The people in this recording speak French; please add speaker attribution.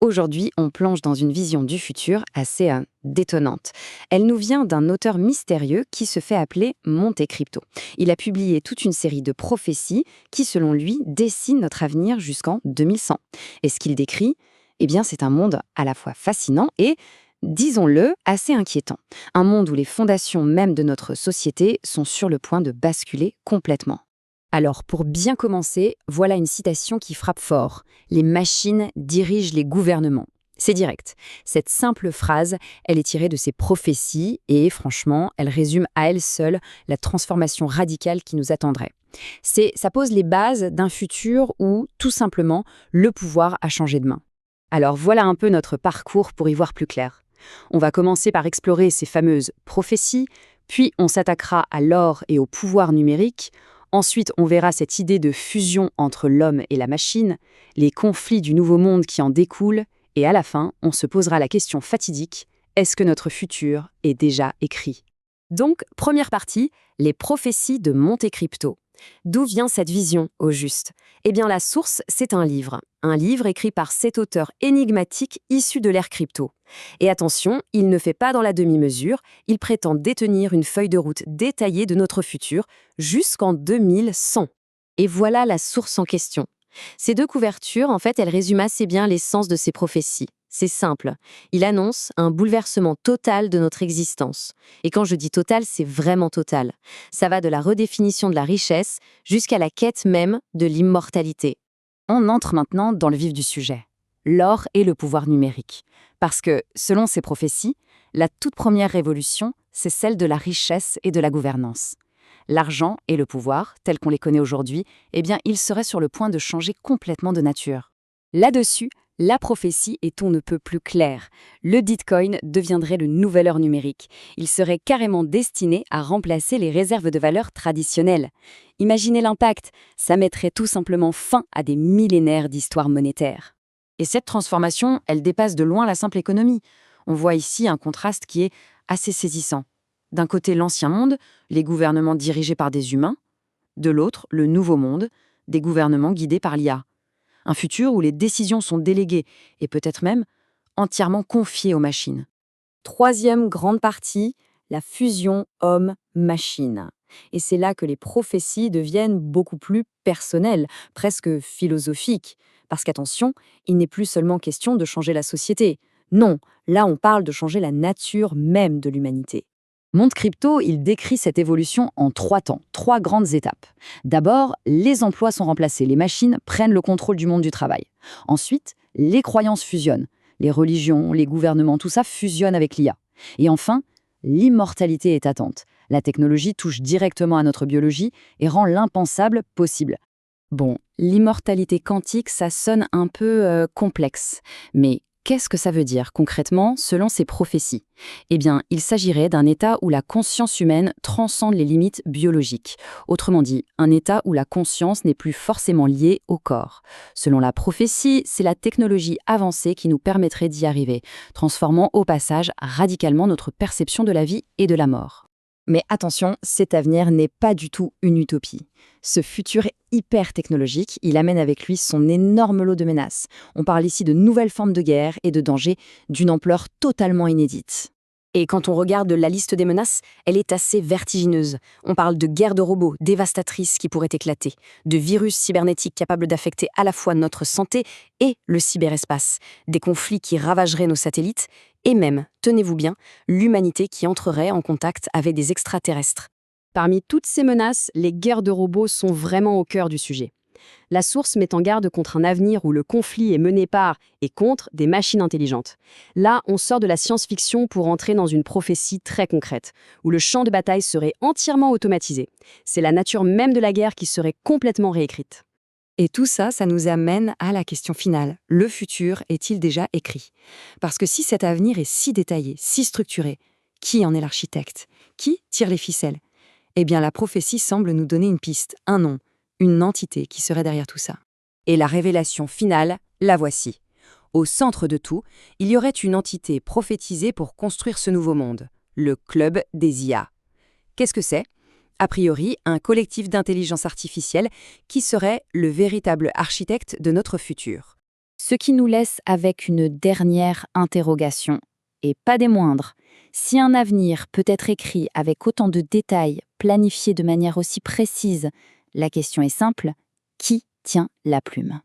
Speaker 1: Aujourd'hui, on plonge dans une vision du futur assez détonnante. Elle nous vient d'un auteur mystérieux qui se fait appeler Monte Crypto. Il a publié toute une série de prophéties qui, selon lui, dessinent notre avenir jusqu'en 2100. Et ce qu'il décrit, eh bien, c'est un monde à la fois fascinant et, disons-le, assez inquiétant. Un monde où les fondations même de notre société sont sur le point de basculer complètement. Alors, pour bien commencer, voilà une citation qui frappe fort. Les machines dirigent les gouvernements. C'est direct. Cette simple phrase, elle est tirée de ses prophéties et, franchement, elle résume à elle seule la transformation radicale qui nous attendrait. Ça pose les bases d'un futur où, tout simplement, le pouvoir a changé de main. Alors, voilà un peu notre parcours pour y voir plus clair. On va commencer par explorer ces fameuses prophéties, puis on s'attaquera à l'or et au pouvoir numérique. Ensuite, on verra cette idée de fusion entre l'homme et la machine, les conflits du nouveau monde qui en découlent, et à la fin, on se posera la question fatidique, est-ce que notre futur est déjà écrit? Donc, première partie, les prophéties de Monte Crypto. D'où vient cette vision, au juste? Eh bien, la source, c'est un livre écrit par cet auteur énigmatique issu de l'ère crypto. Et attention, il ne fait pas dans la demi-mesure, il prétend détenir une feuille de route détaillée de notre futur jusqu'en 2100. Et voilà la source en question. Ces deux couvertures, en fait, elles résument assez bien l'essence de ces prophéties. C'est simple, il annonce un bouleversement total de notre existence. Et quand je dis total, c'est vraiment total. Ça va de la redéfinition de la richesse jusqu'à la quête même de l'immortalité. On entre maintenant dans le vif du sujet. L'or et le pouvoir numérique. Parce que, selon ces prophéties, la toute première révolution, c'est celle de la richesse et de la gouvernance. L'argent et le pouvoir, tels qu'on les connaît aujourd'hui, eh bien, ils seraient sur le point de changer complètement de nature. Là-dessus, la prophétie est on ne peut plus claire. Le Bitcoin deviendrait le nouvel or numérique. Il serait carrément destiné à remplacer les réserves de valeur traditionnelles. Imaginez l'impact, ça mettrait tout simplement fin à des millénaires d'histoire monétaire. Et cette transformation, elle dépasse de loin la simple économie. On voit ici un contraste qui est assez saisissant. D'un côté, l'ancien monde, les gouvernements dirigés par des humains. De l'autre, le nouveau monde, des gouvernements guidés par l'IA. Un futur où les décisions sont déléguées et peut-être même entièrement confiées aux machines. Troisième grande partie, la fusion homme-machine. Et c'est là que les prophéties deviennent beaucoup plus personnelles, presque philosophiques. Parce qu'attention, il n'est plus seulement question de changer la société. Non, là on parle de changer la nature même de l'humanité. Monte Crypto, il décrit cette évolution en 3 temps, 3 grandes étapes. D'abord, les emplois sont remplacés, les machines prennent le contrôle du monde du travail. Ensuite, les croyances fusionnent, les religions, les gouvernements, tout ça fusionne avec l'IA. Et enfin, l'immortalité est attente. La technologie touche directement à notre biologie et rend l'impensable possible. Bon, l'immortalité quantique, ça sonne un peu complexe, mais qu'est-ce que ça veut dire concrètement selon ces prophéties? Eh bien, il s'agirait d'un état où la conscience humaine transcende les limites biologiques. Autrement dit, un état où la conscience n'est plus forcément liée au corps. Selon la prophétie, c'est la technologie avancée qui nous permettrait d'y arriver, transformant au passage radicalement notre perception de la vie et de la mort. Mais attention, cet avenir n'est pas du tout une utopie. Ce futur hyper technologique, il amène avec lui son énorme lot de menaces. On parle ici de nouvelles formes de guerre et de dangers d'une ampleur totalement inédite. Et quand on regarde la liste des menaces, elle est assez vertigineuse. On parle de guerres de robots dévastatrices qui pourraient éclater, de virus cybernétiques capables d'affecter à la fois notre santé et le cyberespace, des conflits qui ravageraient nos satellites, et même, tenez-vous bien, l'humanité qui entrerait en contact avec des extraterrestres. Parmi toutes ces menaces, les guerres de robots sont vraiment au cœur du sujet. La source met en garde contre un avenir où le conflit est mené par et contre des machines intelligentes. Là, on sort de la science-fiction pour entrer dans une prophétie très concrète, où le champ de bataille serait entièrement automatisé. C'est la nature même de la guerre qui serait complètement réécrite. Et tout ça, ça nous amène à la question finale. Le futur est-il déjà écrit? Parce que si cet avenir est si détaillé, si structuré, qui en est l'architecte? Qui tire les ficelles? Eh bien, la prophétie semble nous donner une piste, un nom, une entité qui serait derrière tout ça. Et la révélation finale, la voici. Au centre de tout, il y aurait une entité prophétisée pour construire ce nouveau monde, le Club des IA. Qu'est-ce que c'est? A priori, un collectif d'intelligence artificielle qui serait le véritable architecte de notre futur. Ce qui nous laisse avec une dernière interrogation, et pas des moindres. Si un avenir peut être écrit avec autant de détails, planifié de manière aussi précise, la question est simple, qui tient la plume ?